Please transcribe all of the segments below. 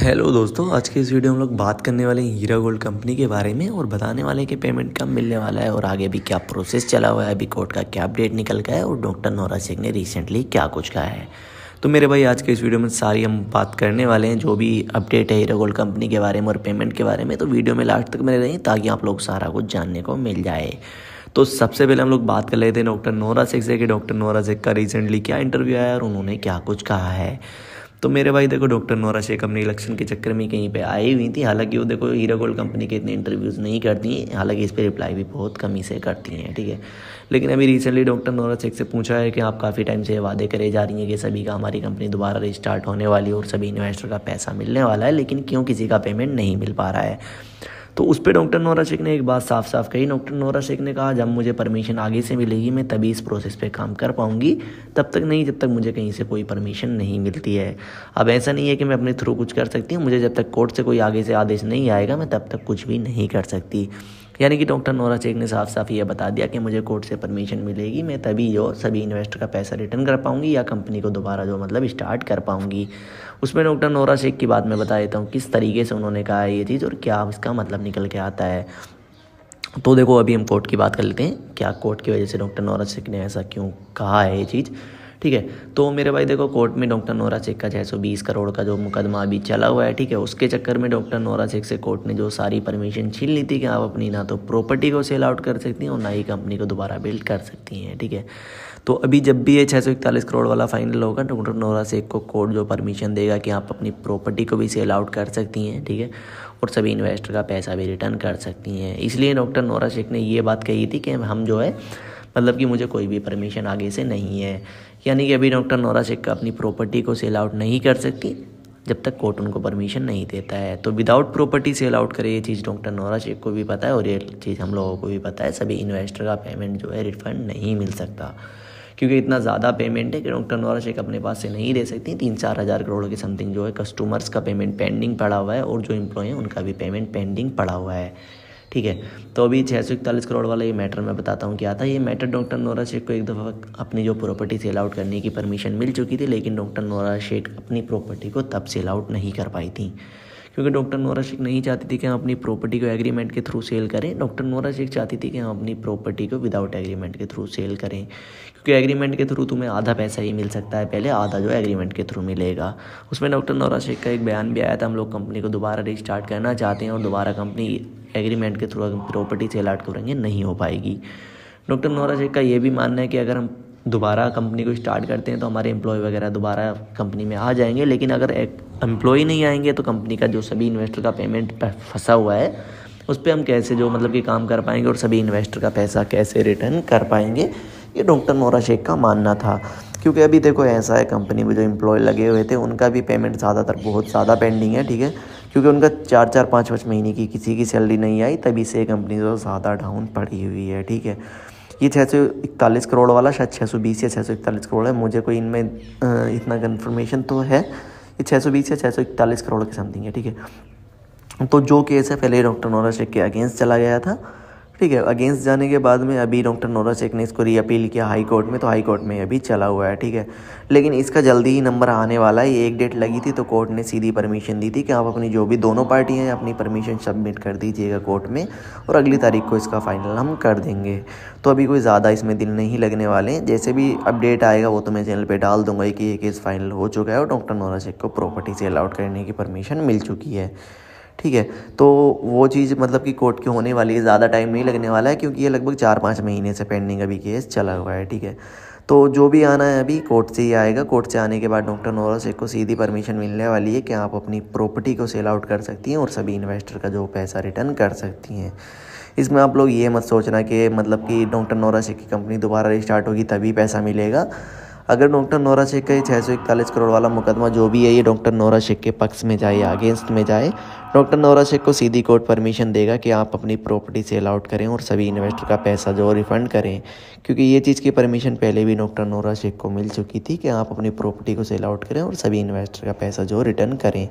Hello दोस्तों, आज के इस वीडियो में हम लोग बात करने वाले हैं हीरा गोल्ड कंपनी के बारे में और बताने वाले हैं कि पेमेंट कब मिलने वाला है और आगे भी क्या प्रोसेस चला हुआ है, अभी कोर्ट का क्या अपडेट निकल गया है और डॉक्टर नोरा शेख ने रिसेंटली क्या कुछ कहा है। तो मेरे भाई आज के इस वीडियो में सारी हम बात करने वाले हैं जो भी अपडेट है हीरा गोल्ड कंपनी के बारे में और पेमेंट के बारे में। तो वीडियो में लास्ट तक बने रहें ताकि आप लोग सारा कुछ जानने को मिल जाए। तो सबसे पहले हम लोग बात कर लेते हैं डॉक्टर नोरा शेख से कि डॉक्टर नोरा शेख का रिसेंटली क्या इंटरव्यू आया और उन्होंने क्या कुछ कहा है। तो मेरे भाई देखो, डॉक्टर नोरा शेख अपने इलेक्शन के चक्कर में कहीं पे आई हुई थी। हालांकि वो देखो हीरा गोल्ड कंपनी के इतने इंटरव्यूज़ नहीं करती हैं, हालांकि इस पर रिप्लाई भी बहुत कमी से करती हैं, ठीक है। लेकिन अभी रिसेंटली डॉक्टर नोरा शेख से पूछा है कि आप काफ़ी टाइम से वादे करे जा रही हैं कि सभी का हमारी कंपनी दोबारा रिस्टार्ट होने वाली है और सभी इन्वेस्टर का पैसा मिलने वाला है, लेकिन क्यों किसी का पेमेंट नहीं मिल पा रहा है। तो उस पर डॉक्टर नोरा शेख ने एक बात साफ साफ कही। डॉक्टर नोरा शेख ने कहा, जब मुझे परमिशन आगे से मिलेगी मैं तभी इस प्रोसेस पे काम कर पाऊंगी, तब तक नहीं जब तक मुझे कहीं से कोई परमिशन नहीं मिलती है। अब ऐसा नहीं है कि मैं अपने थ्रू कुछ कर सकती हूँ, मुझे जब तक कोर्ट से कोई आगे से आदेश नहीं आएगा मैं तब तक कुछ भी नहीं कर सकती। यानी कि डॉक्टर नोरा शेख ने साफ साफ ये बता दिया कि मुझे कोर्ट से परमिशन मिलेगी मैं तभी जो सभी इन्वेस्टर का पैसा रिटर्न कर पाऊंगी या कंपनी को दोबारा जो मतलब स्टार्ट कर पाऊंगी। उसमें डॉक्टर नोरा शेख की बात मैं बता देता हूँ किस तरीके से उन्होंने कहा है ये चीज़ और क्या इसका मतलब निकल के आता है। तो देखो, अभी हम कोर्ट की बात कर लेते हैं, क्या कोर्ट की वजह से डॉक्टर नोरा शेख ने ऐसा क्यों कहा है ये चीज़, ठीक है। तो मेरे भाई देखो, कोर्ट में डॉक्टर नोरा शेख का 620 करोड़ का जो मुकदमा अभी चला हुआ है, ठीक है। उसके चक्कर में डॉक्टर नोरा शेख से कोर्ट ने जो सारी परमिशन छीन ली थी कि आप अपनी ना तो प्रॉपर्टी को सेल आउट कर सकती हैं और ना ही कंपनी को दोबारा बिल्ड कर सकती हैं, ठीक है। तो अभी जब भी ये 641 करोड़ वाला फाइनल होगा, डॉक्टर नोरा शेख को कोर्ट जो परमिशन देगा कि आप अपनी प्रॉपर्टी को भी सेल आउट कर सकती हैं, ठीक है, और सभी इन्वेस्टर का पैसा भी रिटर्न कर सकती हैं। इसलिए डॉक्टर नोरा शेख ने ये बात कही थी कि हम जो है मतलब कि मुझे कोई भी परमिशन आगे से नहीं है। यानी कि अभी डॉक्टर नोरा शेख का अपनी प्रॉपर्टी को सेल आउट नहीं कर सकती जब तक कोर्ट उनको परमिशन नहीं देता है। तो विदाउट प्रॉपर्टी सेल आउट करे, ये चीज़ डॉक्टर नोरा शेख को भी पता है और ये चीज़ हम लोगों को भी पता है, सभी इन्वेस्टर का पेमेंट जो है रिफंड नहीं मिल सकता, क्योंकि इतना ज़्यादा पेमेंट है कि डॉक्टर नोरा शेख अपने पास से नहीं दे सकती। 3-4 हज़ार करोड़ के समथिंग जो है कस्टमर्स का पेमेंट पेंडिंग पड़ा हुआ है और जो एम्प्लॉय हैं उनका भी पेमेंट पेंडिंग पड़ा हुआ है, ठीक है। तो अभी 641 करोड़ वाला ये मैटर मैं बताता हूँ क्या था। ये मैटर डॉक्टर नोरा शेख को एक दफ़ा अपनी जो प्रॉपर्टी सेल आउट करने की परमिशन मिल चुकी थी, लेकिन डॉक्टर नोरा शेख अपनी प्रॉपर्टी को तब सेल आउट नहीं कर पाई थी, क्योंकि डॉक्टर नोरा शेख नहीं चाहती थी कि हम अपनी प्रॉपर्टी को एग्रीमेंट के थ्रू सेल करें। डॉक्टर नोरा शेख चाहती थी कि हम अपनी प्रॉपर्टी को विदाउट एग्रीमेंट के थ्रू सेल करें, क्योंकि एग्रीमेंट के थ्रू तुम्हें आधा पैसा ही मिल सकता है पहले, आधा जो एग्रीमेंट के थ्रू मिलेगा। उसमें डॉक्टर नोरा शेख का एक बयान भी आया था, हम लोग कंपनी को दोबारा रिस्टार्ट करना चाहते हैं और दोबारा कंपनी एग्रीमेंट के थ्रू प्रॉपर्टी सेल आउट करेंगे नहीं हो पाएगी। डॉक्टर नोरा शेख का ये भी मानना है कि अगर हम दोबारा कंपनी को स्टार्ट करते हैं तो हमारे एम्प्लॉय वगैरह दोबारा कंपनी में आ जाएंगे, लेकिन अगर एक एम्प्लॉय नहीं आएंगे तो कंपनी का जो सभी इन्वेस्टर का पेमेंट फंसा हुआ है उस पर हम कैसे जो मतलब कि काम कर पाएंगे और सभी इन्वेस्टर का पैसा कैसे रिटर्न कर पाएंगे, ये डॉक्टर नोरा शेख का मानना था। क्योंकि अभी देखो ऐसा है, कंपनी में जो एम्प्लॉय लगे हुए थे उनका भी पेमेंट ज़्यादातर बहुत ज़्यादा पेंडिंग है, ठीक है, क्योंकि उनका 4-4, 5-5 महीने की किसी की सैलरी नहीं आई, तभी से कंपनी जो ज़्यादा डाउन पड़ी हुई है, ठीक है। ये 641 करोड़ वाला शायद 620 या 641 करोड़ है, मुझे कोई इनमें इतना कन्फर्मेशन तो है, ये 620 या 641 करोड़ के समथिंग है, ठीक है। तो जो केस है पहले डॉक्टर नोरा शेख के अगेंस्ट चला गया था, ठीक है। अगेंस्ट जाने के बाद में अभी डॉक्टर नोरा शेख ने इसको रीअपील किया हाई कोर्ट में, तो हाई कोर्ट में अभी चला हुआ है, ठीक है। लेकिन इसका जल्दी ही नंबर आने वाला है। ये एक डेट लगी थी तो कोर्ट ने सीधी परमिशन दी थी कि आप अपनी जो भी दोनों पार्टियां हैं अपनी परमिशन सबमिट कर दीजिएगा कोर्ट में और अगली तारीख को इसका फाइनल हम कर देंगे। तो अभी कोई ज़्यादा इसमें दिन नहीं लगने वाले हैं, जैसे भी अपडेट आएगा वो तो मैं चैनल पर डाल दूँगा कि ये केस फाइनल हो चुका है और डॉक्टर नोरा शेख को प्रॉपर्टी सेल आउट करने की परमिशन मिल चुकी है, ठीक है। तो वो चीज़ मतलब कि कोर्ट की होने वाली है, ज़्यादा टाइम नहीं लगने वाला है, क्योंकि ये लगभग 4-5 महीने से पेंडिंग अभी केस चला हुआ है, ठीक है। तो जो भी आना है अभी कोर्ट से ही आएगा। कोर्ट से आने के बाद डॉक्टर नोरा शेख को सीधी परमिशन मिलने वाली है कि आप अपनी प्रॉपर्टी को सेल आउट कर सकती हैं और सभी इन्वेस्टर का जो पैसा रिटर्न कर सकती हैं। इसमें आप लोग ये मत सोचना कि मतलब कि डॉक्टर नोरा शेख की कंपनी दोबारा रिस्टार्ट होगी तभी पैसा मिलेगा। अगर डॉक्टर नोरा शेख का ये 641 करोड़ वाला मुकदमा जो भी है ये डॉक्टर नोरा शेख के पक्ष में जाए या अगेंस्ट में जाए, डॉक्टर नोरा शेख को सीधी कोर्ट परमिशन देगा कि आप अपनी प्रॉपर्टी सेल आउट करें और सभी इन्वेस्टर का पैसा जो रिफ़ंड करें, क्योंकि ये चीज़ की परमिशन पहले भी डॉक्टर नोरा शेख को मिल चुकी थी कि आप अपनी प्रॉपर्टी को सेल आउट करें और सभी इन्वेस्टर का पैसा जो रिटर्न करें।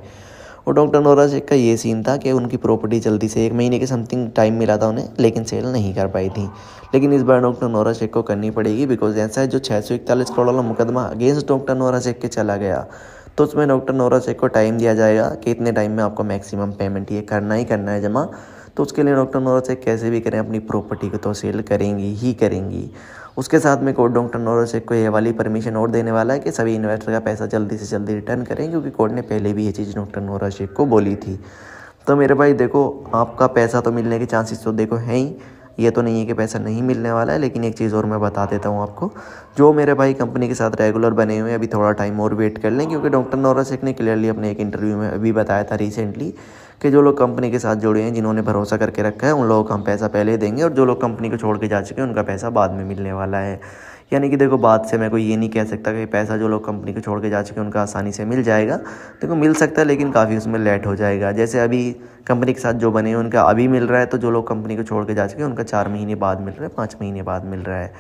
और डॉक्टर नोरा शेख का ये सीन था कि उनकी प्रॉपर्टी जल्दी से 1 महीने के समथिंग टाइम मिला था उन्हें, लेकिन सेल नहीं कर पाई थी। लेकिन इस बार डॉक्टर नोरा शेख को करनी पड़ेगी, बिकॉज ऐसा है जो 641 करोड़ वाला मुकदमा अगेंस्ट डॉक्टर नोरा शेख के चला गया, तो उसमें डॉक्टर नोरा शेख को टाइम दिया जाएगा कि इतने टाइम में आपको मैक्सिमम पेमेंट ये करना ही करना है जमा। तो उसके लिए डॉक्टर नोरा शेख कैसे भी करें अपनी प्रॉपर्टी को तो सेल करेंगी ही करेंगी। उसके साथ में कोर्ट डॉक्टर नोरा शेख को ये वाली परमिशन और देने वाला है कि सभी इन्वेस्टर का पैसा जल्दी से जल्दी रिटर्न करें, क्योंकि कोर्ट ने पहले भी ये चीज़ डॉक्टर नोरा शेख को बोली थी। तो मेरे भाई देखो, आपका पैसा तो मिलने के चांसेस तो देखो हैं ही, ये तो नहीं है कि पैसा नहीं मिलने वाला है। लेकिन एक चीज़ और मैं बता देता हूँ आपको, जो मेरे भाई कंपनी के साथ रेगुलर बने हुए हैं अभी थोड़ा टाइम और वेट कर लें, क्योंकि डॉक्टर नोरा शेख ने क्लियरली अपने एक इंटरव्यू में अभी बताया था रिसेंटली कि जो लोग कंपनी के साथ जुड़े हैं, जिन्होंने भरोसा करके रखा है, उन लोगों को हम पैसा पहले देंगे, और जो लोग कंपनी को छोड़ के जा चुके हैं उनका पैसा बाद में मिलने वाला है। यानी कि देखो, बात से मैं कोई ये नहीं कह सकता कि पैसा जो लोग कंपनी को छोड़ के जा चुके हैं उनका आसानी से मिल जाएगा। देखो मिल सकता है, लेकिन काफ़ी उसमें लेट हो जाएगा। जैसे अभी कंपनी के साथ जो बने हैं उनका अभी मिल रहा है, तो जो लोग कंपनी को छोड़ के जा चुके हैं उनका 4 महीने बाद मिल रहा है, 5 महीने बाद मिल रहा है।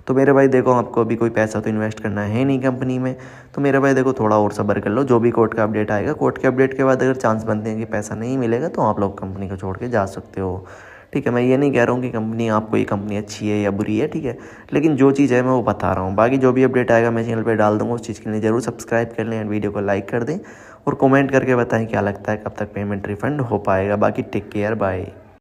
तो मेरे भाई देखो, आपको अभी कोई पैसा तो इन्वेस्ट करना है नहीं कंपनी में, तो मेरे भाई देखो थोड़ा और सब्र कर लो। जो भी कोर्ट का अपडेट आएगा, कोर्ट के अपडेट के बाद अगर चांस बनते हैं कि पैसा नहीं मिलेगा, तो आप लोग कंपनी को छोड़ के जा सकते हो। ठीक है, मैं ये नहीं कह रहा हूँ कि कंपनी आपको ये कंपनी अच्छी है या बुरी है, ठीक है, लेकिन जो चीज़ है मैं वो बता रहा हूँ। बाकी जो भी अपडेट आएगा मैं चैनल पे डाल दूँगा, उस चीज़ के लिए ज़रूर सब्सक्राइब कर लें एंड वीडियो को लाइक कर दें, और कमेंट करके बताएं क्या लगता है कब तक पेमेंट रिफंड हो पाएगा। बाकी टेक केयर, बाय।